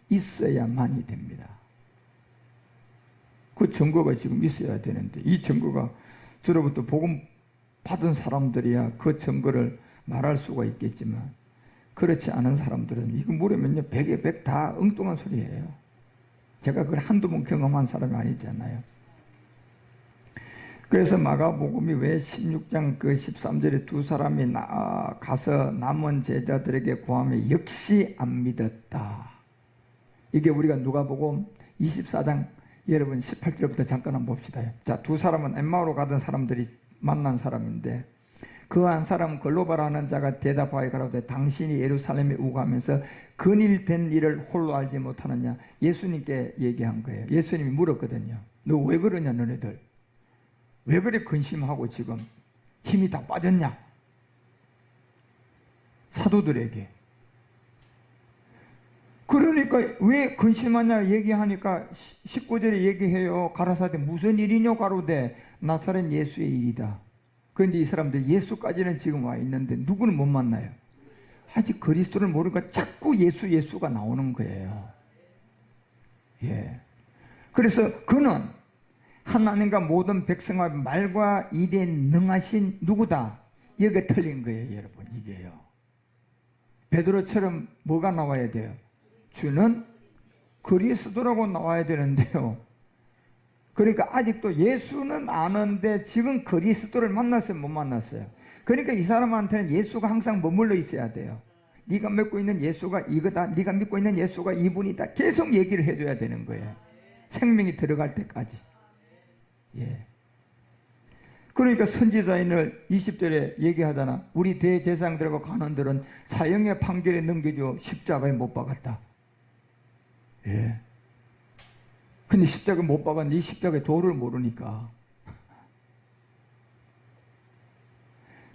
있어야만이 됩니다. 그 증거가 지금 있어야 되는데, 이 증거가 저로부터 복음 받은 사람들이야 그 증거를 말할 수가 있겠지만, 그렇지 않은 사람들은 이거 물으면요 100에 100 다 엉뚱한 소리예요. 제가 그걸 한두 번 경험한 사람이 아니잖아요. 그래서 마가복음이 왜 16장 그 13절에 두 사람이 가서 남은 제자들에게 구하며 역시 안 믿었다. 이게 우리가 누가복음 24장 여러분 18절부터 잠깐 한번 봅시다. 자, 두 사람은 엠마오로 가던 사람들이 만난 사람인데, 그 한 사람 글로바라는 자가 대답하여 가로되 당신이 예루살렘에 우고하면서 근일된 일을 홀로 알지 못하느냐. 예수님께 얘기한 거예요. 예수님이 물었거든요. 너 왜 그러냐 너네들. 왜 그래 근심하고 지금 힘이 다 빠졌냐. 사도들에게. 그러니까 왜 근심하냐 얘기하니까 19절에 얘기해요. 가라사대 무슨 일이뇨 가로되 나사렛 예수의 일이다. 그런데 이 사람들 예수까지는 지금 와 있는데 누구는 못 만나요. 아직 그리스도를 모르니까 자꾸 예수가 나오는 거예요. 예. 그래서 그는 하나님과 모든 백성과 말과 일에 능하신 누구다. 여기가 틀린 거예요 여러분. 이게요. 베드로처럼 뭐가 나와야 돼요? 주는 그리스도라고 나와야 되는데요. 그러니까 아직도 예수는 아는데 지금 그리스도를 만났어요 못 만났어요? 그러니까 이 사람한테는 예수가 항상 머물러 있어야 돼요. 네가 믿고 있는 예수가 이거다, 네가 믿고 있는 예수가 이분이다, 계속 얘기를 해줘야 되는 거예요. 생명이 들어갈 때까지. 예. 그러니까 선지자인을 20절에 얘기하잖아. 우리 대제사장들과 관원들은 사형의 판결에 넘겨줘 십자가에 못 박았다. 예. 근데 십자가에 못 박았는데 이 십자가의 도를 모르니까.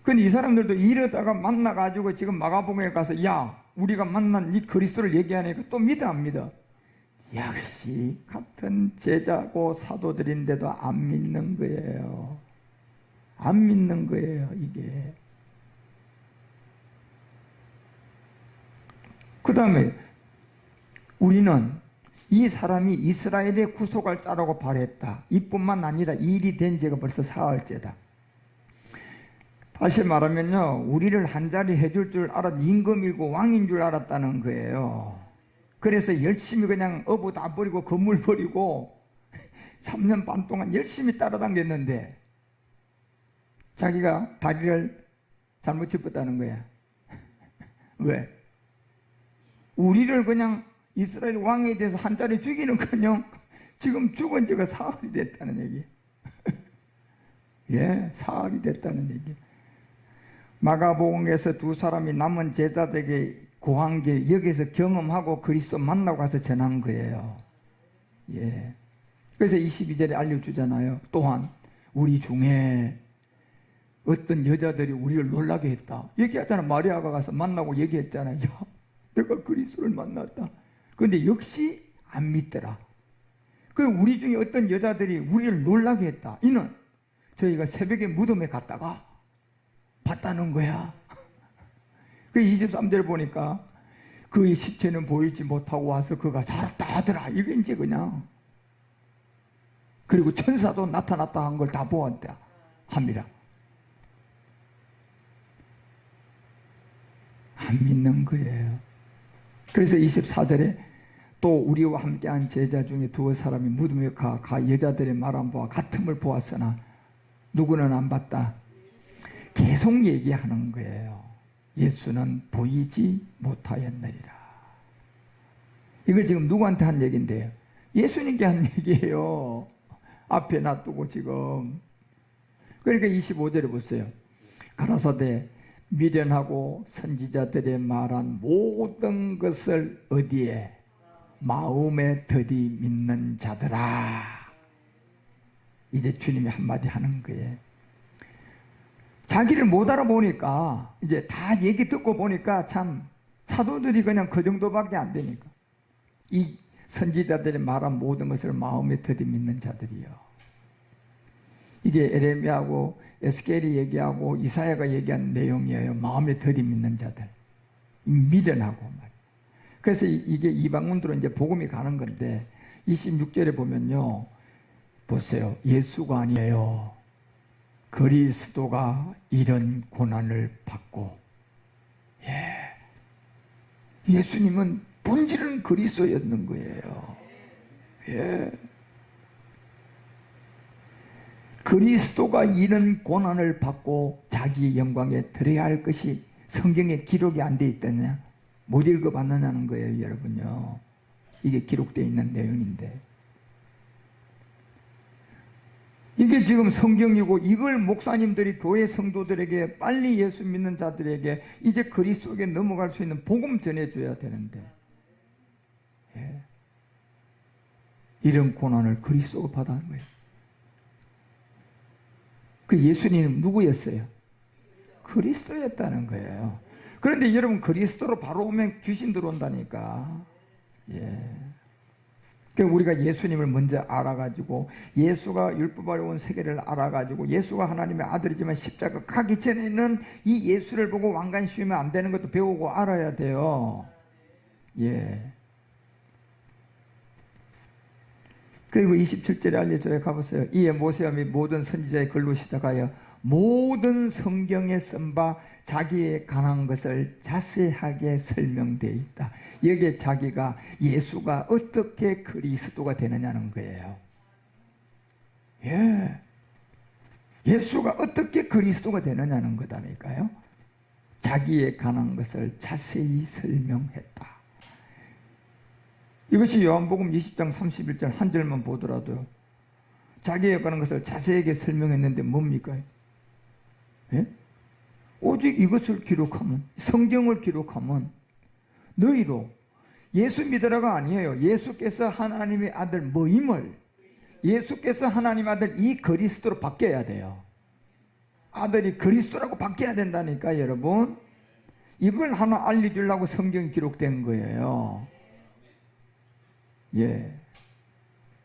근데 이 사람들도 이러다가 만나가지고 지금 마가복음에 가서 야 우리가 만난 이 그리스도를 얘기하니까 또 믿어 안 믿어? 역시 같은 제자고 사도들인데도 안 믿는 거예요. 안 믿는 거예요 이게. 그 다음에 우리는 이 사람이 이스라엘의 구속할 자라고 바랬다. 이뿐만 아니라 이 일이 된 지가 벌써 사흘째다. 다시 말하면요 우리를 한자리 해줄 줄 임금이고 왕인 줄 알았다는 거예요. 그래서 열심히 그냥 어부 다 버리고 건물 버리고 3년 반 동안 열심히 따라다녔는데 자기가 다리를 잘못 짚었다는 거야. 왜? 우리를 그냥 이스라엘 왕에 대해서 한자리 죽이는커녕 지금 죽은 지가 사흘이 됐다는 얘기. 예, 사흘이 됐다는 얘기. 마가복음에서 두 사람이 남은 제자들에게 구한 게 여기서 경험하고 그리스도 만나고 가서 전한 거예요. 예. 그래서 22절에 알려주잖아요. 또한 우리 중에 어떤 여자들이 우리를 놀라게 했다. 얘기했잖아. 마리아가 가서 만나고 얘기했잖아요. 야, 내가 그리스도를 만났다. 그런데 역시 안 믿더라. 그 우리 중에 어떤 여자들이 우리를 놀라게 했다. 이는 저희가 새벽에 무덤에 갔다가 봤다는 거야. 그 23절 보니까 그의 시체는 보이지 못하고 와서 그가 살았다 하더라. 이게 이제 그냥. 그리고 천사도 나타났다 한 걸 다 보았다 합니다. 안 믿는 거예요. 그래서 24절에 또 우리와 함께한 제자 중에 두어 사람이 무덤에 가 여자들의 말 안 보아 같음을 보았으나 누구는 안 봤다. 계속 얘기하는 거예요. 예수는 보이지 못하였느니라. 이걸 지금 누구한테 한 얘기인데요? 예수님께 한 얘기예요. 앞에 놔두고 지금. 그러니까 25절에 보세요. 가라사대 미련하고 선지자들의 말한 모든 것을 어디에? 마음에 더디 믿는 자들아. 이제 주님이 한마디 하는 거예요. 자기를 못 알아보니까 이제 다 얘기 듣고 보니까 참 사도들이 그냥 그 정도밖에 안 되니까 이 선지자들이 말한 모든 것을 마음에 더디 믿는 자들이요. 이게 에레미야하고 에스겔이 얘기하고 이사야가 얘기한 내용이에요. 마음에 더디 믿는 자들. 미련하고 말이에요. 그래서 이게 이방원들은 이제 복음이 가는 건데 26절에 보면요. 보세요. 예수가 아니에요. 그리스도가 이런 고난을 받고, 예수님은 본질은 그리스도였는 거예요. 그리스도가 이런 고난을 받고 자기 영광에 들어야 할 것이 성경에 기록이 안 돼 있다냐? 못 읽어봤느냐는 거예요, 여러분요. 이게 기록되어 있는 내용인데. 이게 지금 성경이고 이걸 목사님들이 교회 성도들에게 빨리 예수 믿는 자들에게 이제 그리스도에 넘어갈 수 있는 복음 전해줘야 되는데 이런 고난을 그리스도가 받아온 거예요. 그 예수님 누구였어요? 그리스도였다는 거예요. 그런데 여러분 그리스도로 바로 오면 귀신 들어온다니까. 그러니까 우리가 예수님을 먼저 알아가지고 예수가 율법 아래 온 세계를 알아가지고 예수가 하나님의 아들이지만 십자가 가기 전에는 이 예수를 보고 왕관 씌우면 안 되는 것도 배우고 알아야 돼요. 그리고 27절에 알려줘요. 가보세요. 이에 모세와 및 모든 선지자의 글로 시작하여 모든 성경에 쓴 바 자기에 관한 것을 자세하게 설명되어 있다. 여기에 자기가 예수가 어떻게 그리스도가 되느냐는 거예요. 예수가 어떻게 그리스도가 되느냐는 거다니까요. 자기에 관한 것을 자세히 설명했다. 이것이 요한복음 20장 31절 한 절만 보더라도 자기에 관한 것을 자세하게 설명했는데 뭡니까? 오직 이것을 기록하면, 성경을 기록하면 너희도 예수 믿으라가 아니에요. 예수께서 하나님의 아들 모임을, 예수께서 하나님의 아들 이 그리스도로 바뀌어야 돼요. 아들이 그리스도라고 바뀌어야 된다니까 여러분. 이걸 하나 알려주려고 성경이 기록된 거예요.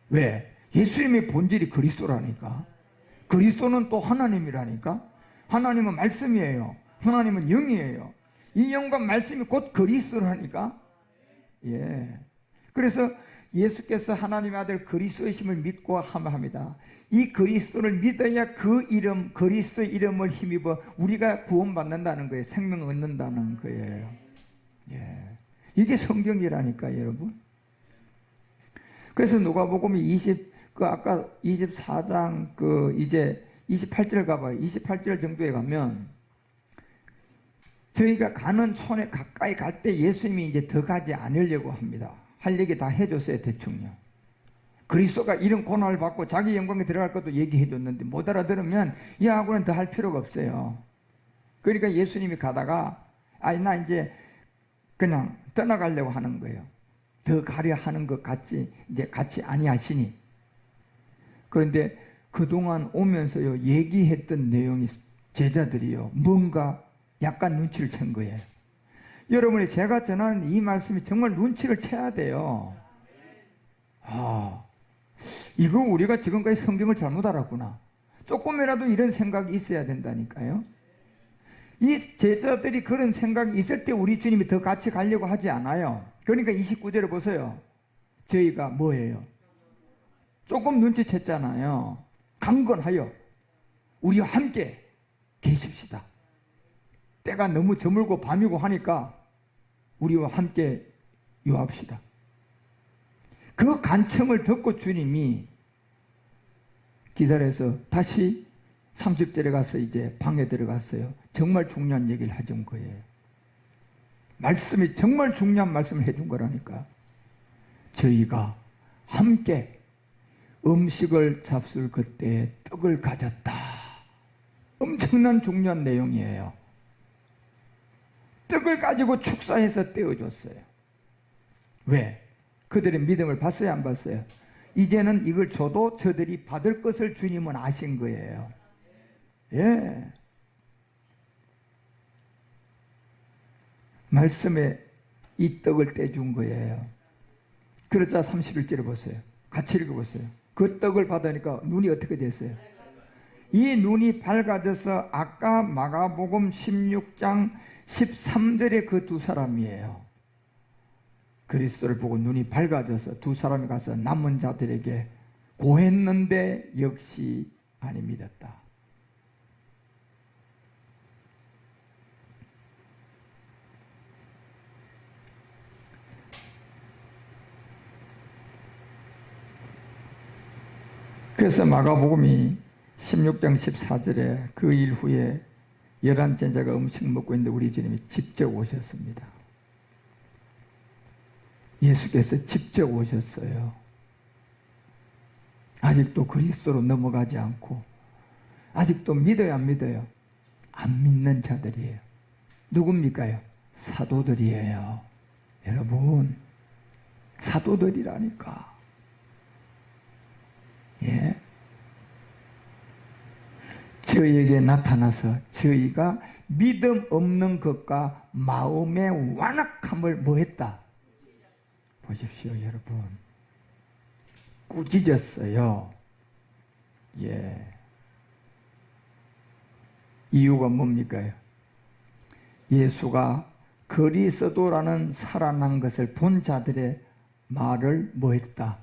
왜? 예수님의 본질이 그리스도라니까. 그리스도는 또 하나님이라니까. 하나님은 말씀이에요. 하나님은 영이에요. 이 영과 말씀이 곧 그리스도라니까. 그래서 예수께서 하나님의 아들 그리스도이심을 믿고 합니다. 이 그리스도를 믿어야 그 이름, 그리스도의 이름을 힘입어 우리가 구원받는다는 거예요. 생명을 얻는다는 거예요. 이게 성경이라니까 여러분. 그래서 누가복음이 아까 24장 이제 28절 가봐요. 28절 정도에 가면 저희가 가는 촌에 가까이 갈 때 예수님이 이제 더 가지 않으려고 합니다. 할 얘기 다 해줬어요, 대충요. 그리스도가 이런 고난을 받고 자기 영광에 들어갈 것도 얘기해 줬는데 못 알아들으면 이 하고는 더 할 필요가 없어요. 그러니까 예수님이 가다가 나 이제 그냥 떠나가려고 하는 거예요. 더 가려 하는 것 같지 이제 같이 아니하시니. 그런데 그동안 오면서요 얘기했던 내용이 제자들이요 뭔가 약간 눈치를 챈 거예요. 여러분이 제가 전하는 이 말씀이 정말 눈치를 채야 돼요. 이거 우리가 지금까지 성경을 잘못 알았구나. 조금이라도 이런 생각이 있어야 된다니까요. 이 제자들이 그런 생각이 있을 때 우리 주님이 더 같이 가려고 하지 않아요. 그러니까 29절에 보세요. 저희가 뭐예요? 조금 눈치챘잖아요. 강건하여 우리와 함께 계십시다. 때가 너무 저물고 밤이고 하니까 우리와 함께 유합시다. 그 간청을 듣고 주님이 기다려서 다시 30절에 가서 이제 방에 들어갔어요. 정말 중요한 얘기를 해준 거예요. 말씀이 정말 중요한 말씀을 해준 거라니까. 저희가 함께 음식을 잡술 그때 떡을 가졌다. 엄청난 중요한 내용이에요. 떡을 가지고 축사해서 떼어줬어요. 왜? 그들의 믿음을 봤어요, 안 봤어요? 이제는 이걸 줘도 저들이 받을 것을 주님은 아신 거예요. 말씀에 이 떡을 떼준 거예요. 그러자 31절에 보세요. 같이 읽어보세요. 그 떡을 받으니까 눈이 어떻게 됐어요? 이 눈이 밝아져서 아까 마가복음 16장 13절의 그 두 사람이에요. 그리스도를 보고 눈이 밝아져서 두 사람이 가서 남은 자들에게 고했는데 역시 아니 믿었다. 그래서 마가복음이 16장 14절에 그 일 후에 11제자가 음식 먹고 있는데 우리 주님이 직접 오셨습니다. 예수께서 직접 오셨어요. 아직도 그리스도로 넘어가지 않고 아직도 믿어요, 안 믿어요? 안 믿는 자들이에요. 누굽니까요? 사도들이에요. 여러분, 사도들이라니까. 예. 저희에게 나타나서 저희가 믿음 없는 것과 마음의 완악함을 뭐 했다? 보십시오, 여러분. 꾸짖었어요. 예. 이유가 뭡니까요? 예수가 그리스도라는 살아난 것을 본 자들의 말을 뭐 했다?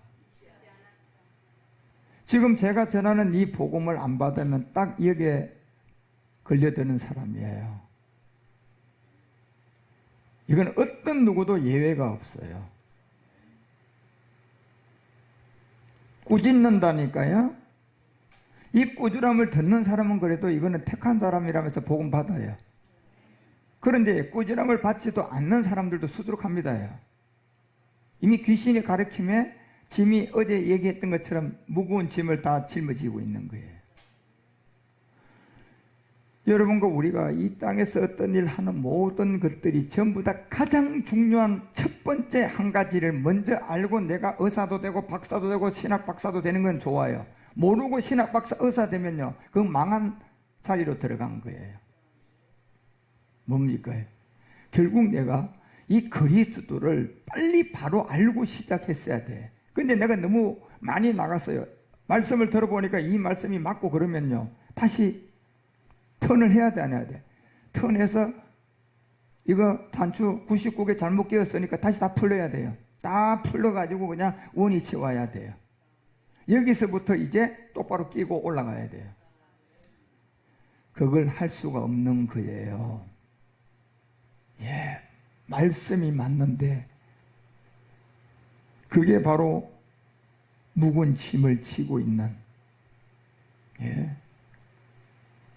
지금 제가 전하는 이 복음을 안 받으면 딱 여기에 걸려드는 사람이에요. 이건 어떤 누구도 예외가 없어요. 꾸짖는다니까요. 이 꾸지람을 듣는 사람은 그래도 이거는 택한 사람이라면서 복음 받아요. 그런데 꾸지람을 받지도 않는 사람들도 수두룩합니다. 이미 귀신이 가르침에 짐이 어제 얘기했던 것처럼 무거운 짐을 다 짊어지고 있는 거예요. 여러분과 우리가 이 땅에서 어떤 일 하는 모든 것들이 전부 다 가장 중요한 첫 번째 한 가지를 먼저 알고 내가 의사도 되고 박사도 되고 신학 박사도 되는 건 좋아요. 모르고 신학 박사 의사 되면요, 그 망한 자리로 들어간 거예요. 뭡니까? 결국 내가 이 그리스도를 빨리 바로 알고 시작했어야 돼. 근데 내가 너무 많이 나갔어요. 말씀을 들어보니까 이 말씀이 맞고 그러면요, 다시 턴을 해야 돼, 안 해야 돼? 턴해서 이거 단추 99개 잘못 끼웠으니까 다시 다 풀려야 돼요. 다 풀러가지고 그냥 원위치 와야 돼요. 여기서부터 이제 똑바로 끼고 올라가야 돼요. 그걸 할 수가 없는 거예요. 예, 말씀이 맞는데 그게 바로 묵은 짐을 지고 있는, 예,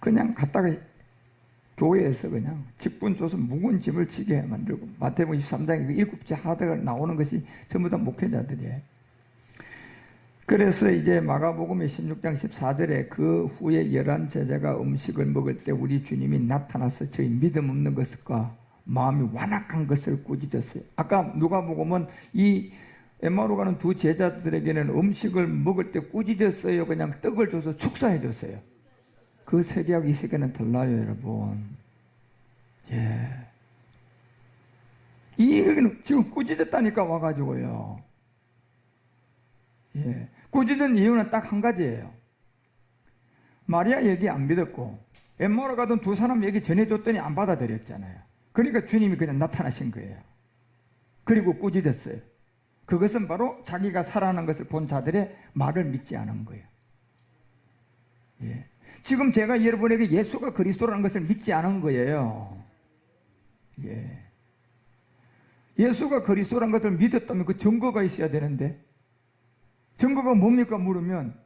그냥 갔다가 교회에서 그냥 직분 줘서 묵은 짐을 지게 만들고, 마태복음 23장에 그 7째 하다가 나오는 것이 전부 다 목회자들이에요. 그래서 이제 마가복음 16장 14절에 그 후에 11제자가 음식을 먹을 때 우리 주님이 나타나서 저희 믿음 없는 것과 마음이 완악한 것을 꾸짖었어요. 아까 누가복음은 이 엠마오로 가는 두 제자들에게는 음식을 먹을 때 꾸짖었어요, 그냥 떡을 줘서 축사해 줬어요? 그 세계하고 이 세계는 달라요, 여러분. 예. 이 얘기는 지금 꾸짖었다니까 와가지고요. 예. 꾸짖은 이유는 딱 한 가지예요. 마리아 얘기 안 믿었고 엠마오로 가던 두 사람 얘기 전해줬더니 안 받아들였잖아요. 그러니까 주님이 그냥 나타나신 거예요. 그리고 꾸짖었어요. 그것은 바로 자기가 살아난 것을 본 자들의 말을 믿지 않은 거예요. 예. 지금 제가 여러분에게 예수가 그리스도라는 것을 믿지 않은 거예요. 예. 예수가 그리스도라는 것을 믿었다면 그 증거가 있어야 되는데, 증거가 뭡니까 물으면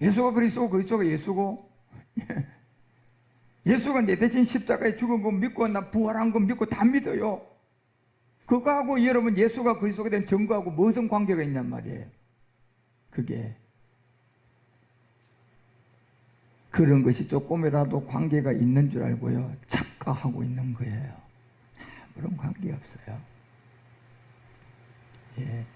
예수가 그리스도고 그리스도가 예수고, 예수가 내 대신 십자가에 죽은 거 믿고 나 부활한 거 믿고 다 믿어요. 그거하고 여러분 예수가 그리스도가 된 증거하고 무슨 관계가 있냔 말이에요. 그게 그런 것이 조금이라도 관계가 있는 줄 알고요, 착각하고 있는 거예요. 아무런 관계 없어요. 예.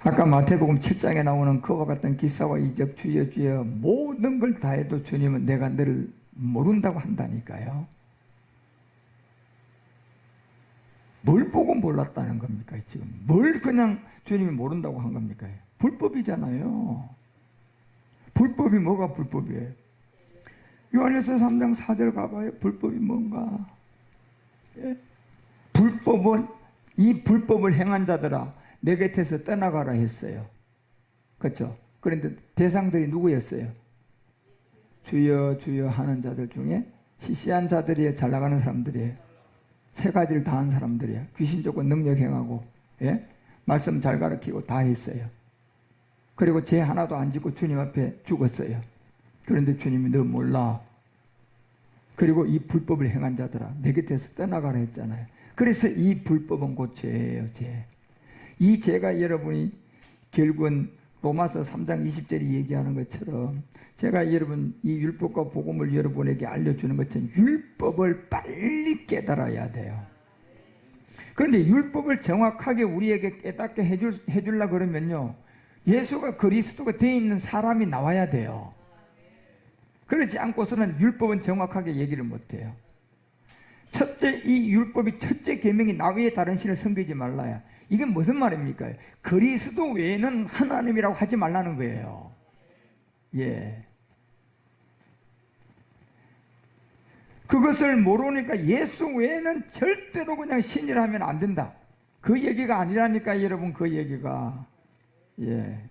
아까 마태복음 7장에 나오는 그와 같은 기사와 이적 주여 주여 모든 걸 다 해도 주님은 내가 너를 모른다고 한다니까요. 뭘 보고 몰랐다는 겁니까? 지금 뭘 그냥 주님이 모른다고 한 겁니까? 불법이잖아요. 불법이 뭐가 불법이에요? 요한일서 3장 4절 가봐요. 불법이 뭔가? 예? 이 불법을 행한 자들아 내 곁에서 떠나가라 했어요. 그렇죠? 그런데 대상들이 누구였어요? 주여 주여 하는 자들 중에 시시한 자들이에요? 잘 나가는 사람들이에요? 세 가지를 다 한 사람들이에요. 귀신 쫓고 능력 행하고, 예? 말씀 잘 가르치고 다 했어요. 그리고 죄 하나도 안 짓고 주님 앞에 죽었어요. 그런데 주님이 너 몰라. 그리고 이 불법을 행한 자들아 내 곁에서 떠나가라 했잖아요. 그래서 이 불법은 곧 죄예요. 죄. 이 죄가 여러분이 결국은 로마서 3장 20절이 얘기하는 것처럼 제가 여러분 이 율법과 복음을 여러분에게 알려주는 것처럼 율법을 빨리 깨달아야 돼요. 그런데 율법을 정확하게 우리에게 깨닫게 해주려고 그러면요, 예수가 그리스도가 되어 있는 사람이 나와야 돼요. 그렇지 않고서는 율법은 정확하게 얘기를 못해요. 첫째, 이 율법이 첫째 계명이 나 외에 다른 신을 섬기지 말라야. 이게 무슨 말입니까? 그리스도 외에는 하나님이라고 하지 말라는 거예요. 예. 그것을 모르니까 예수 외에는 절대로 그냥 신이라 하면 안 된다. 그 얘기가 아니라니까 여러분, 그 얘기가. 예.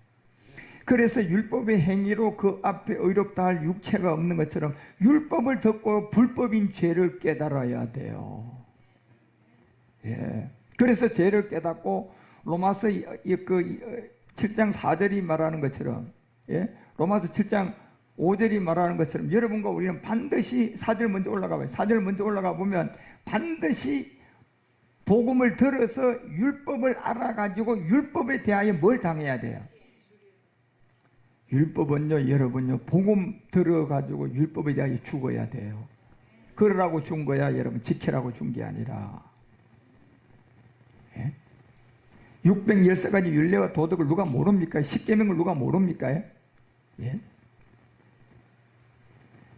그래서 율법의 행위로 그 앞에 의롭다 할 육체가 없는 것처럼 율법을 듣고 불법인 죄를 깨달아야 돼요. 예. 그래서 죄를 깨닫고 로마서 7장 4절이 말하는 것처럼, 예? 로마서 7장 5절이 말하는 것처럼 여러분과 우리는 반드시 4절 먼저 올라가 봐요. 4절 먼저 올라가 보면 반드시 복음을 들어서 율법을 알아가지고 율법에 대하여 뭘 당해야 돼요? 율법은요, 여러분요, 복음 들어가지고 율법에 대하여 죽어야 돼요. 그러라고 준 거야, 여러분. 지키라고 준 게 아니라. 예? 613가지 율례와 도덕을 누가 모릅니까? 십계명을 누가 모릅니까? 예?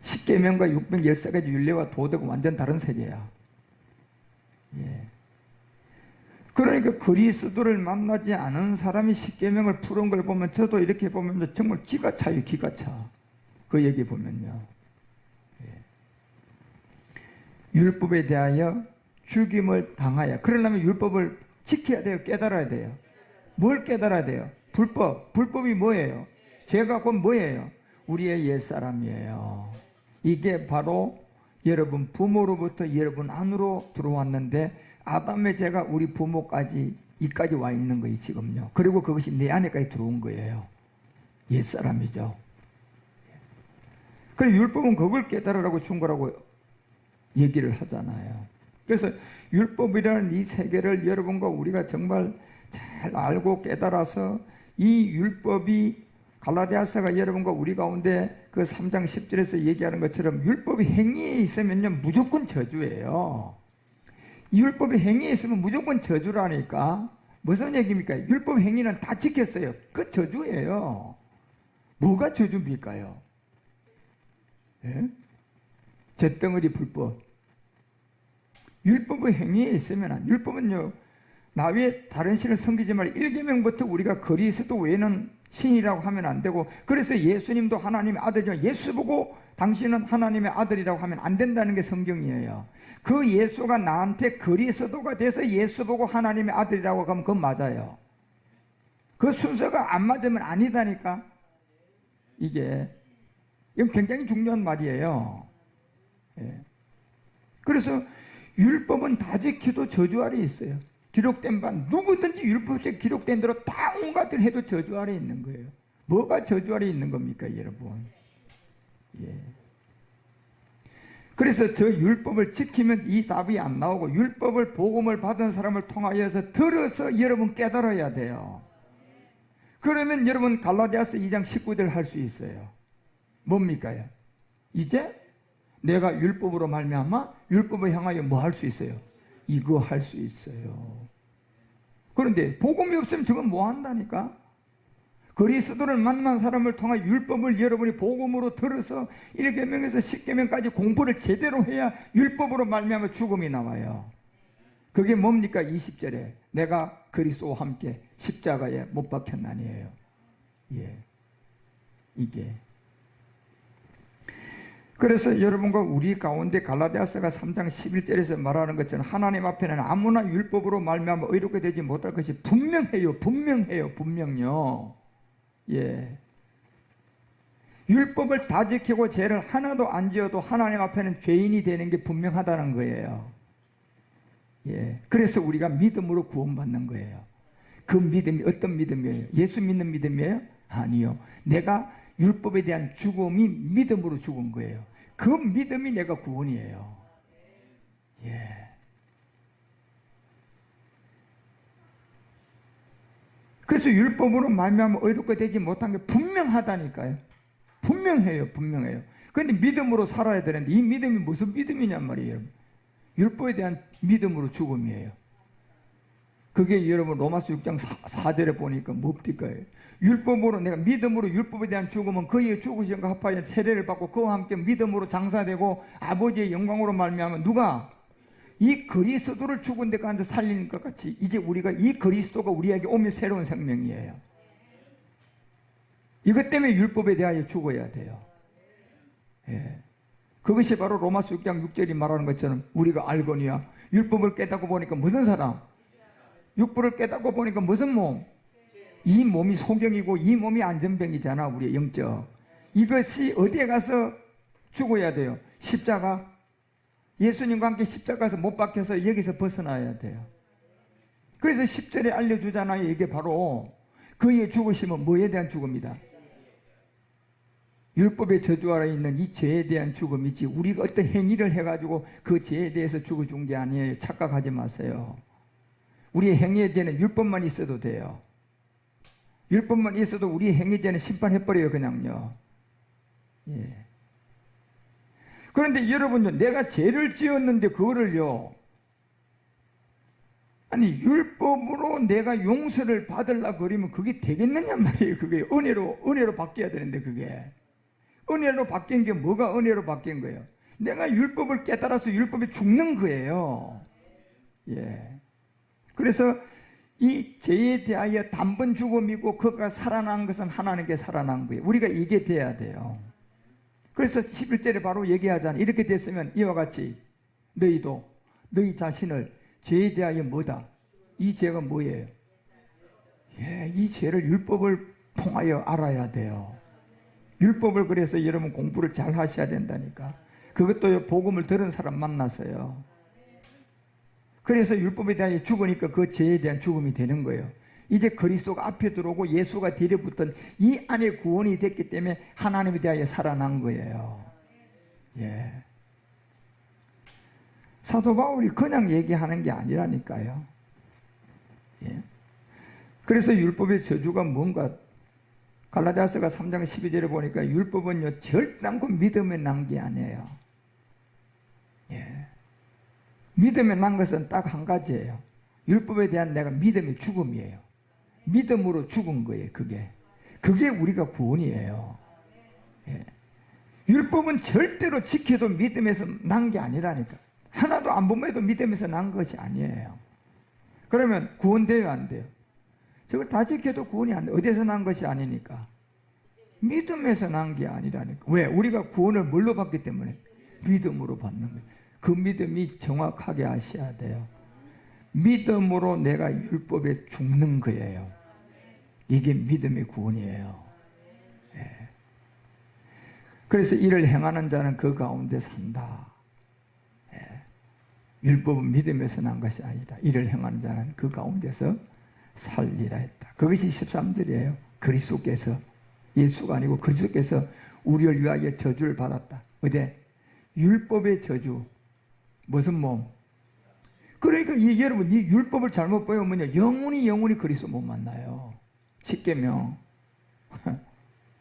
십계명과 613가지 율례와 도덕은 완전 다른 세계야. 예. 그러니까 그리스도를 만나지 않은 사람이 십계명을 푸는 걸 보면 저도 이렇게 보면 정말 기가 차요. 기가 차. 그 얘기 보면요. 예. 율법에 대하여 죽임을 당하여, 그러려면 율법을 지켜야 돼요? 깨달아야 돼요? 뭘 깨달아야 돼요? 불법. 불법이 뭐예요? 죄가 곧 뭐예요? 우리의 옛사람이에요. 이게 바로 여러분 부모로부터 여러분 안으로 들어왔는데 아담의 죄가 우리 부모까지 이까지 와 있는 거예요 지금요. 그리고 그것이 내 안에까지 들어온 거예요. 옛사람이죠. 그래서 율법은 그걸 깨달으라고 준 거라고 얘기를 하잖아요. 그래서 율법이라는 이 세계를 여러분과 우리가 정말 잘 알고 깨달아서 이 율법이 갈라디아서가 여러분과 우리 가운데 그 3장 10절에서 얘기하는 것처럼 율법이 행위에 있으면요 무조건 저주예요. 이 율법이 행위에 있으면 무조건 저주라니까. 무슨 얘기입니까? 율법 행위는 다 지켰어요. 그 저주예요. 뭐가 저주입니까요? 예? 잿덩어리 불법. 율법의 행위에 있으면, 율법은요 나 외에 다른 신을 섬기지 말라. 1계명부터 우리가 그리스도 외에는 신이라고 하면 안 되고, 그래서 예수님도 하나님의 아들이죠. 예수 보고 당신은 하나님의 아들이라고 하면 안 된다는 게 성경이에요. 그 예수가 나한테 그리스도가 돼서 예수 보고 하나님의 아들이라고 하면 그건 맞아요. 그 순서가 안 맞으면 아니다니까. 이건 굉장히 중요한 말이에요. 예. 그래서 율법은 다 지켜도 저주 아래 있어요. 기록된 바 누구든지 율법에 기록된 대로 다 온갖 일 해도 저주 아래 있는 거예요. 뭐가 저주 아래 있는 겁니까 여러분? 예. 그래서 저 율법을 지키면 이 답이 안 나오고, 율법을 복음을 받은 사람을 통하여서 들어서 여러분 깨달아야 돼요. 그러면 여러분 갈라디아서 2장 19절 할 수 있어요. 뭡니까요? 이제 내가 율법으로 말미암아 율법을 향하여 뭐 할 수 있어요? 이거 할 수 있어요. 그런데 복음이 없으면 저건 뭐 한다니까? 그리스도를 만난 사람을 통해 율법을 여러분이 복음으로 들어서 1계명에서 10계명까지 공부를 제대로 해야 율법으로 말미암아 죽음이 나와요. 그게 뭡니까? 20절에 내가 그리스도와 함께 십자가에 못 박혔나니에요. 예. 이게. 그래서 여러분과 우리 가운데 갈라디아서가 3장 11절에서 말하는 것처럼 하나님 앞에는 아무나 율법으로 말미암아 의롭게 되지 못할 것이 분명해요. 분명요. 예. 율법을 다 지키고 죄를 하나도 안 지어도 하나님 앞에는 죄인이 되는 게 분명하다는 거예요. 예. 그래서 우리가 믿음으로 구원받는 거예요. 그 믿음이 어떤 믿음이에요? 예수 믿는 믿음이에요? 아니요. 내가 율법에 대한 죽음이 믿음으로 죽은 거예요. 그 믿음이 내가 구원이에요. 예. 그래서 율법으로 말미암아 의롭게 되지 못한 게 분명하다니까요. 분명해요. 그런데 믿음으로 살아야 되는데 이 믿음이 무슨 믿음이냔 말이에요. 율법에 대한 믿음으로 죽음이에요. 그게 여러분 로마서 6장 4절에 보니까 뭡니까? 율법으로 내가 믿음으로 율법에 대한 죽음은 그의 죽으심과 합하여 세례를 받고 그와 함께 믿음으로 장사되고 아버지의 영광으로 말미암아 누가? 이 그리스도를 죽은 데가 앉아 살리는 것 같이 이제 우리가 이 그리스도가 우리에게 오면 새로운 생명이에요. 이것 때문에 율법에 대하여 죽어야 돼요. 예. 그것이 바로 로마서 6장 6절이 말하는 것처럼 우리가 알거니와 율법을 깨닫고 보니까 무슨 사람? 율법을 깨닫고 보니까 무슨 몸? 이 몸이 소경이고 이 몸이 안전병이잖아. 우리의 영적. 이것이 어디에 가서 죽어야 돼요? 십자가. 예수님과 함께 십자가에서 못 박혀서 여기서 벗어나야 돼요. 그래서 10절에 알려주잖아요. 이게 바로 그의 죽으심은 뭐에 대한 죽음이다? 율법의 저주 아래 있는 이 죄에 대한 죽음이지 우리가 어떤 행위를 해가지고 그 죄에 대해서 죽어준 게 아니에요. 착각하지 마세요. 우리의 행위의 죄는 율법만 있어도 돼요. 율법만 있어도 우리의 행위의 죄는 심판해버려요. 그냥요. 예. 그런데 여러분요, 내가 죄를 지었는데 그거를요, 아니 율법으로 내가 용서를 받으려고 그러면 그게 되겠느냐 말이에요. 그게 은혜로 바뀌어야 되는데 그게 은혜로 바뀐 게 뭐가 은혜로 바뀐 거예요? 내가 율법을 깨달아서 율법에 죽는 거예요. 예. 그래서 이 죄에 대하여 단번 죽음이고 그가 살아난 것은 하나님께 살아난 거예요. 우리가 이게 돼야 돼요. 그래서 11절에 바로 얘기하잖아요. 이렇게 됐으면 이와 같이 너희도 너희 자신을 죄에 대하여 뭐다? 이 죄가 뭐예요? 예, 이 죄를 율법을 통하여 알아야 돼요. 율법을 그래서 여러분 공부를 잘 하셔야 된다니까. 그것도 복음을 들은 사람 만나서요. 그래서 율법에 대하여 죽으니까 그 죄에 대한 죽음이 되는 거예요. 이제 그리스도가 앞에 들어오고 예수가 뒤에 붙던 이 안에 구원이 됐기 때문에 하나님에 대하여 살아난 거예요. 예. 사도 바울이 그냥 얘기하는 게 아니라니까요. 예. 그래서 율법의 저주가 뭔가 갈라디아서가 3장 12절에 보니까 율법은요 절단코 믿음에 난 게 아니에요. 예. 믿음에 난 것은 딱 한 가지예요. 율법에 대한 내가 믿음의 죽음이에요. 믿음으로 죽은 거예요. 그게 우리가 구원이에요. 예. 율법은 절대로 지켜도 믿음에서 난 게 아니라니까. 하나도 안 보면 믿음에서 난 것이 아니에요. 그러면 구원돼요, 안 돼요? 저걸 다 지켜도 구원이 안 돼. 어디서 난 것이 아니니까. 믿음에서 난 게 아니라니까. 왜? 우리가 구원을 뭘로 받기 때문에? 믿음으로 받는 거예요. 그 믿음이 정확하게 아셔야 돼요. 믿음으로 내가 율법에 죽는 거예요. 이게 믿음의 구원이에요. 예. 그래서 이를 행하는 자는 그 가운데 산다. 예. 율법은 믿음에서 난 것이 아니다. 이를 행하는 자는 그 가운데서 살리라 했다. 그것이 13절이에요. 그리스도께서, 예수가 아니고 그리스도께서 우리를 위하여 저주를 받았다. 어디? 율법의 저주. 무슨 몸? 그러니까 여러분 이 율법을 잘못 배우면요 영원히 그리스도 못 만나요. 십계명.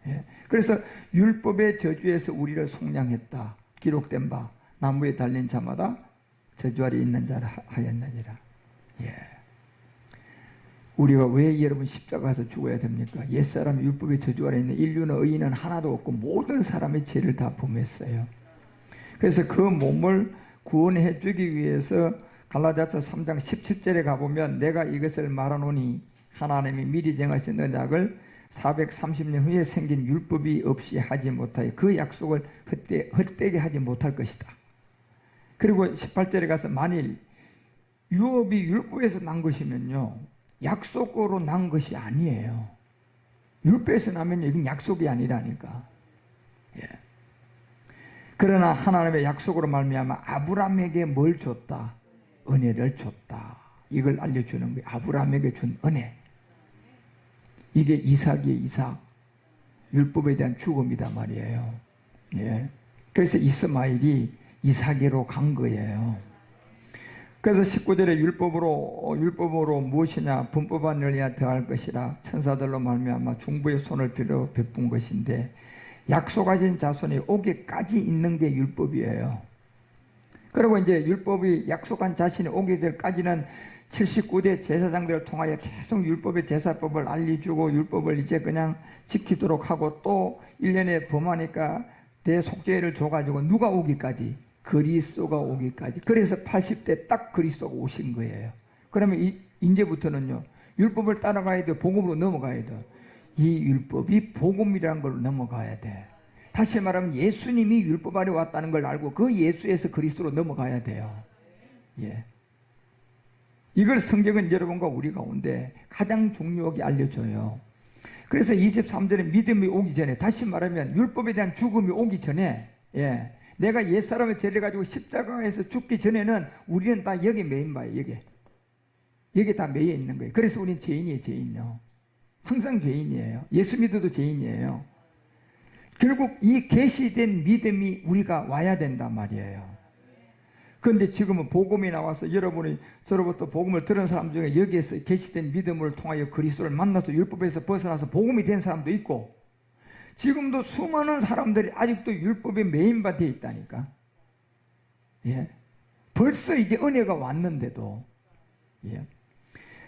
예. 그래서 율법의 저주에서 우리를 속량했다. 기록된 바 나무에 달린 자마다 저주 아래 있는 자라 하였느니라. 예. 우리가 왜 여러분 십자가에서 죽어야 됩니까? 옛사람이 율법의 저주 아래 있는 인류는 의인은 하나도 없고 모든 사람의 죄를 다 범했어요. 그래서 그 몸을 구원해 주기 위해서 갈라디아서 3장 17절에 가보면 내가 이것을 말하노니 하나님이 미리 정하신 언약을 430년 후에 생긴 율법이 없이 하지 못하여 그 약속을 헛되게 하지 못할 것이다. 그리고 18절에 가서 만일 유업이 율법에서 난 것이면요, 약속으로 난 것이 아니에요. 율법에서 나면 이건 약속이 아니라니까. 예. 그러나 하나님의 약속으로 말미암아 아브라함에게 뭘 줬다? 은혜를 줬다. 이걸 알려주는 거예요. 아브라함에게 준 은혜. 이게 이삭이에요. 이삭. 율법에 대한 죽음이다 말이에요. 예. 그래서 이스마엘이 이삭으로 간 거예요. 그래서 19절에 율법으로 무엇이냐? 분법한 열이야 더할 것이라 천사들로 말미암아 중보의 손을 빌어 베푼 것인데, 약속하신 자손이 오기까지 있는 게 율법이에요. 그리고 이제 율법이 약속한 자신이 오기 전까지는 79대 제사장들을 통하여 계속 율법의 제사법을 알려주고 율법을 이제 그냥 지키도록 하고, 또 1년에 범하니까 대속죄를 줘가지고 누가 오기까지? 그리스도가 오기까지. 그래서 80대 딱 그리스도가 오신 거예요. 그러면 이제부터는요, 율법을 따라가야 돼. 복음으로 넘어가야 돼. 이 율법이 복음이라는 걸 넘어가야 돼. 다시 말하면 예수님이 율법 아래 왔다는 걸 알고 그 예수에서 그리스도로 넘어가야 돼요. 예. 이걸 성경은 여러분과 우리 가운데 가장 중요하게 알려줘요. 그래서 23절에 믿음이 오기 전에, 다시 말하면 율법에 대한 죽음이 오기 전에, 예, 내가 옛사람의 죄를 가지고 십자가에서 죽기 전에는 우리는 다 여기 매인 바예요. 여기 다 매여 있는 거예요. 그래서 우리는 죄인이에요. 죄인요. 항상 죄인이에요. 예수 믿어도 죄인이에요. 결국 이 계시된 믿음이 우리가 와야 된단 말이에요. 그런데 지금은 복음이 나와서 여러분이 저로부터 복음을 들은 사람 중에 여기에서 계시된 믿음을 통하여 그리스도를 만나서 율법에서 벗어나서 복음이 된 사람도 있고, 지금도 수많은 사람들이 아직도 율법에 매인바 되어 있다니까. 예. 벌써 이제 은혜가 왔는데도. 예.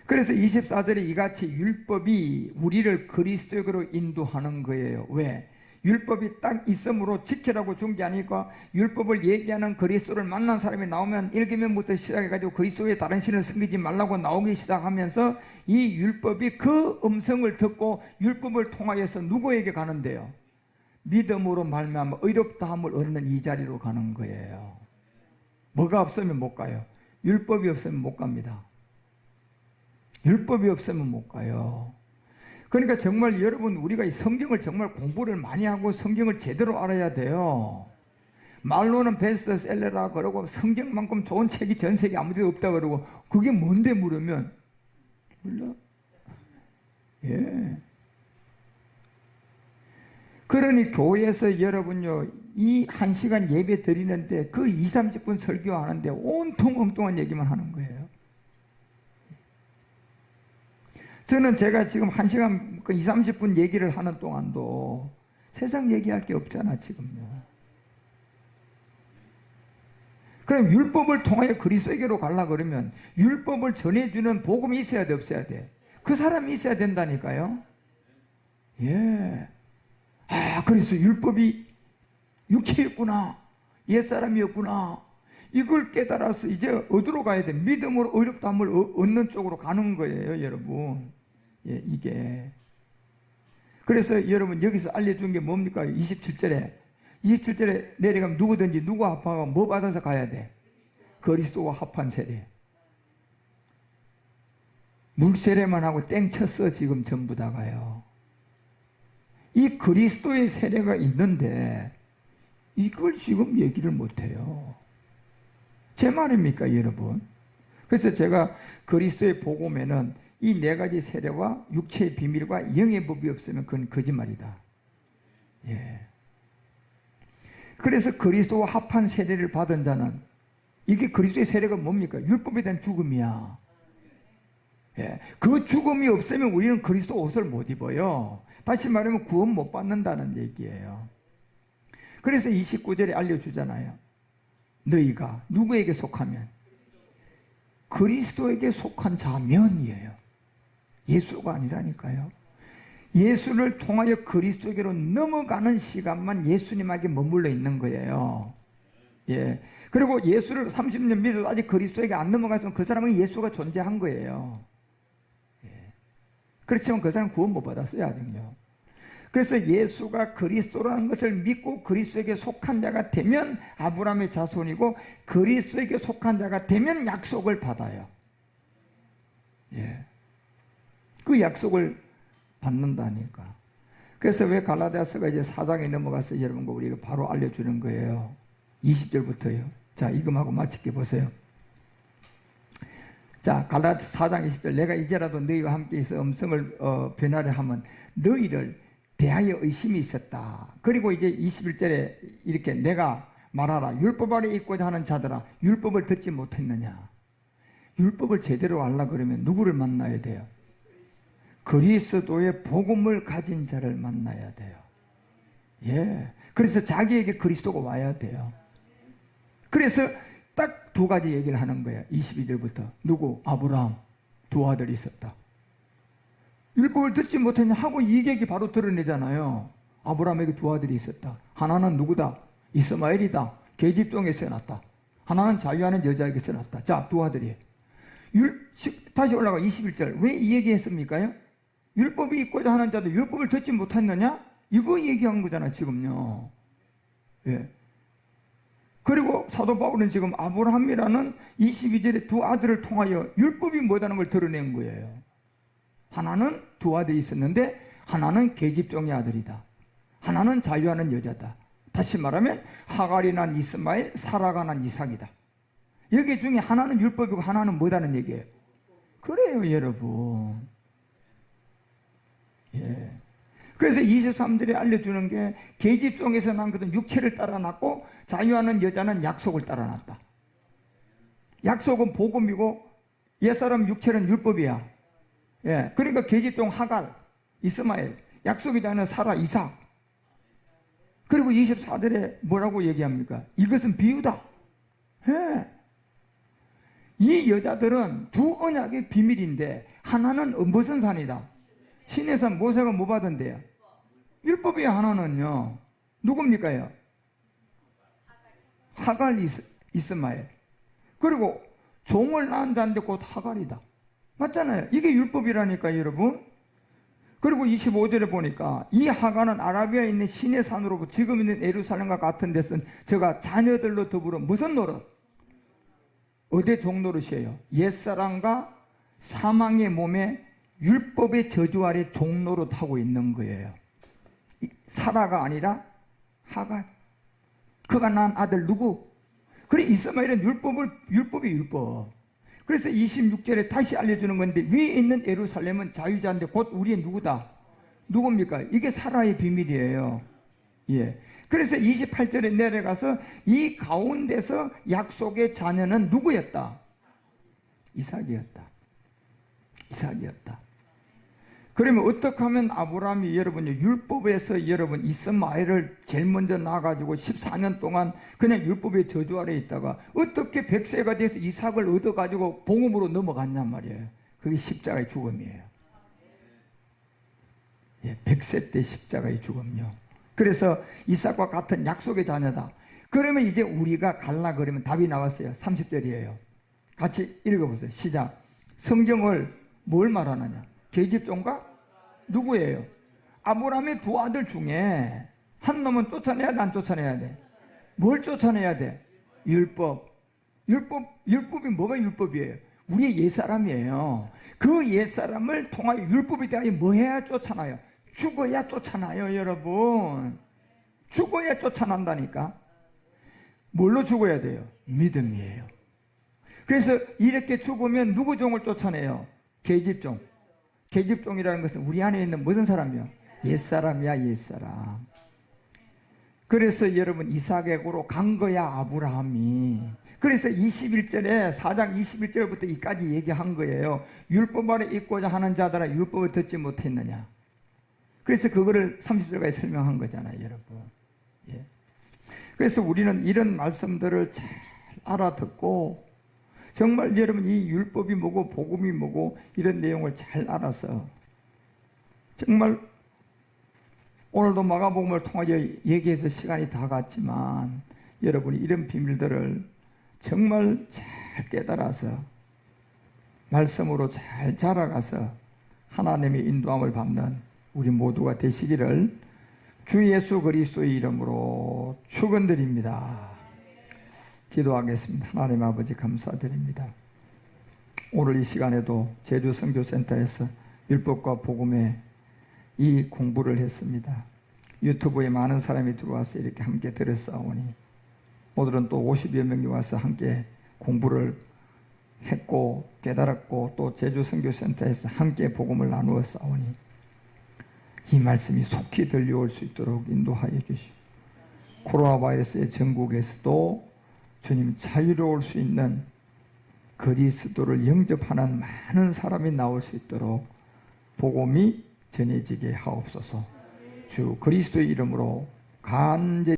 그래서 24절에 이같이 율법이 우리를 그리스도로 인도하는 거예요. 왜? 율법이 딱 있으므로 지키라고 준 게 아니고, 율법을 얘기하는 그리스도를 만난 사람이 나오면 1계명부터 시작해가지고 그리스도의 다른 신을 섬기지 말라고 나오기 시작하면서 이 율법이 그 음성을 듣고 율법을 통하여서 누구에게 가는데요? 믿음으로 말미암아 의롭다함을 얻는 이 자리로 가는 거예요. 뭐가 없으면 못 가요? 율법이 없으면 못 갑니다. 율법이 없으면 못 가요. 그러니까 정말 여러분, 우리가 이 성경을 정말 공부를 많이 하고 성경을 제대로 알아야 돼요. 말로는 베스트셀러라 그러고 성경만큼 좋은 책이 전 세계 아무데도 없다 그러고, 그게 뭔데 물으면 몰라. 예. 그러니 교회에서 여러분요, 이 1시간 예배 드리는데 그 20-30분 설교하는데 온통 엉뚱한 얘기만 하는 거예요. 저는 제가 지금 1시간 20-30분 얘기를 하는 동안도 세상 얘기할 게 없잖아 지금요. 그럼 율법을 통하여 그리스도에게로 가려고 그러면 율법을 전해주는 복음이 있어야 돼, 없어야 돼? 그 사람이 있어야 된다니까요. 예. 아, 그래서 율법이 육체였구나, 옛사람이었구나, 이걸 깨달아서 이제 어디로 가야 돼? 믿음으로 의롭다함을 얻는 쪽으로 가는 거예요, 여러분. 예, 이게. 그래서 여러분 여기서 알려준 게 뭡니까? 27절에 내려가면 누구든지 누구 합하고 뭐 받아서 가야 돼? 그리스도와 합한 세례. 물세례만 하고 땡 쳤어 지금 전부 다 가요. 이 그리스도의 세례가 있는데 이걸 지금 얘기를 못해요. 제 말입니까 여러분? 그래서 제가 그리스도의 복음에는 이 4가지 세례와 육체의 비밀과 영의 법이 없으면 그건 거짓말이다. 예. 그래서 그리스도와 합한 세례를 받은 자는, 이게 그리스도의 세례가 뭡니까? 율법에 대한 죽음이야. 예. 그 죽음이 없으면 우리는 그리스도 옷을 못 입어요. 다시 말하면 구원 못 받는다는 얘기예요. 그래서 29절에 알려주잖아요. 너희가 누구에게 속하면? 그리스도에게 속한 자면이에요. 예수가 아니라니까요. 예수를 통하여 그리스도에게로 넘어가는 시간만 예수님에게 머물러 있는 거예요. 예. 그리고 예수를 30년 믿어도 아직 그리스도에게 안 넘어갔으면 그 사람은 예수가 존재한 거예요. 예. 그렇지만 그 사람 구원 못 받았어요, 아직요. 그래서 예수가 그리스도라는 것을 믿고 그리스도에게 속한 자가 되면 아브라함의 자손이고, 그리스도에게 속한 자가 되면 약속을 받아요. 예. 그 약속을 받는다니까. 그래서 왜 갈라디아서가 이제 4장에 넘어가서 여러분과 우리가 바로 알려주는 거예요. 20절부터요. 자, 이금하고 마칠게 보세요. 자, 갈라디아서 4장 20절. 내가 이제라도 너희와 함께 있어 음성을 변하려 하면 너희를 대하여 의심이 있었다. 그리고 이제 21절에 이렇게 내가 말하라. 율법 아래 있고자 하는 자들아, 율법을 듣지 못했느냐. 율법을 제대로 알라 그러면 누구를 만나야 돼요? 그리스도의 복음을 가진 자를 만나야 돼요. 예. 그래서 자기에게 그리스도가 와야 돼요. 그래서 딱 두 가지 얘기를 하는 거예요. 22절부터. 누구? 아브라함. 두 아들이 있었다. 율법을 듣지 못했냐 하고 이 얘기 바로 드러내잖아요. 아브라함에게 두 아들이 있었다. 하나는 누구다? 이스마엘이다. 계집종에서 났다. 하나는 자유하는 여자에게서 났다. 자, 두 아들이. 다시 올라가 21절. 왜 이 얘기했습니까요? 율법이 있고자 하는 자도 율법을 듣지 못했느냐? 이거 얘기한 거잖아요, 지금요. 예. 그리고 사도 바울은 지금 아브라함이라는 22절의 두 아들을 통하여 율법이 뭐다는 걸 드러낸 거예요. 하나는 두 아들이 있었는데 하나는 계집종의 아들이다. 하나는 자유하는 여자다. 다시 말하면 하갈이 난 이스마엘, 사라가 난 이삭이다. 여기 중에 하나는 율법이고 하나는 뭐다는 얘기예요. 그래요, 여러분. 예. 그래서 23절에 알려주는 게 계집종에서 난 것은 육체를 따라 났고 자유하는 여자는 약속을 따라 났다. 약속은 복음이고 옛사람 육체는 율법이야. 예. 그러니까 계집종 하갈, 이스마엘, 약속이 되는 사라, 이삭. 그리고 24절에 뭐라고 얘기합니까? 이것은 비유다. 예. 이 여자들은 두 언약의 비밀인데 하나는 무슨 산이다? 신의 산 모세가 뭐 받은대요? 율법의 하나는요. 누굽니까요? 하갈 이스마엘. 그리고 종을 낳은 자인데 곧 하갈이다. 맞잖아요. 이게 율법이라니까 여러분. 그리고 25절에 보니까 이 하갈은 아라비아에 있는 신의 산으로부터 지금 있는 예루살렘과 같은 데서 저가 자녀들로 더불어 무슨 노릇? 어디 종노릇이에요? 옛사람과 사망의 몸에 율법의 저주 아래 종노릇하고 있는 거예요. 사라가 아니라 하갈. 그가 낳은 아들 누구? 그래, 이스마엘은 율법이 율법. 그래서 26절에 다시 알려주는 건데 위에 있는 예루살렘은 자유자인데 곧 우리의 누구다? 누굽니까? 이게 사라의 비밀이에요. 예. 그래서 28절에 내려가서 이 가운데서 약속의 자녀는 누구였다? 이삭이었다. 이삭이었다. 그러면 어떻게 하면 아브라함이 여러분이 율법에서 여러분 이스마엘을 제일 먼저 낳아가지고 14년 동안 그냥 율법의 저주 아래 있다가 어떻게 100세가 돼서 이삭을 얻어가지고 복음으로 넘어갔냔 말이에요. 그게 십자가의 죽음이에요. 예, 100세 때 십자가의 죽음요. 그래서 이삭과 같은 약속의 자녀다. 그러면 이제 우리가 갈라 그러면 답이 나왔어요. 30절이에요. 같이 읽어보세요. 시작. 성경을 뭘 말하느냐? 계집종과 누구예요? 아브라함의 두 아들 중에 한 놈은 쫓아내야 돼, 안 쫓아내야 돼? 뭘 쫓아내야 돼? 율법이 뭐가 율법이에요? 우리의 옛사람이에요. 그 옛사람을 통하여 율법에 대하여 뭐 해야 쫓아나요? 죽어야 쫓아나요, 여러분. 죽어야 쫓아난다니까. 뭘로 죽어야 돼요? 믿음이에요. 그래서 이렇게 죽으면 누구 종을 쫓아내요? 계집종. 계집종이라는 것은 우리 안에 있는 무슨 사람이요? 옛사람이야, 옛사람. 그래서 여러분 이삭에게로 간 거야, 아브라함이. 그래서 21절에 4장 21절부터 이까지 얘기한 거예요. 율법 아래 있고자 하는 자들아 율법을 듣지 못했느냐. 그래서 그거를 30절까지 설명한 거잖아요, 여러분. 예. 그래서 우리는 이런 말씀들을 잘 알아듣고 정말 여러분 이 율법이 뭐고 복음이 뭐고 이런 내용을 잘 알아서 정말 오늘도 마가복음을 통하여 얘기해서 시간이 다 갔지만 여러분이 이런 비밀들을 정말 잘 깨달아서 말씀으로 잘 자라가서 하나님의 인도함을 받는 우리 모두가 되시기를 주 예수 그리스도의 이름으로 축원드립니다. 기도하겠습니다. 하나님 아버지 감사드립니다. 오늘 이 시간에도 제주 선교센터에서 율법과 복음의 이 공부를 했습니다. 유튜브에 많은 사람이 들어와서 이렇게 함께 들었사오니 오늘은 또 50여 명이 와서 함께 공부를 했고 깨달았고 또 제주 선교센터에서 함께 복음을 나누어 싸우니 이 말씀이 속히 들려올 수 있도록 인도하여 주시고 코로나 바이러스의 전국에서도 주님 자유로울 수 있는 그리스도를 영접하는 많은 사람이 나올 수 있도록 복음이 전해지게 하옵소서. 주 그리스도의 이름으로 간절히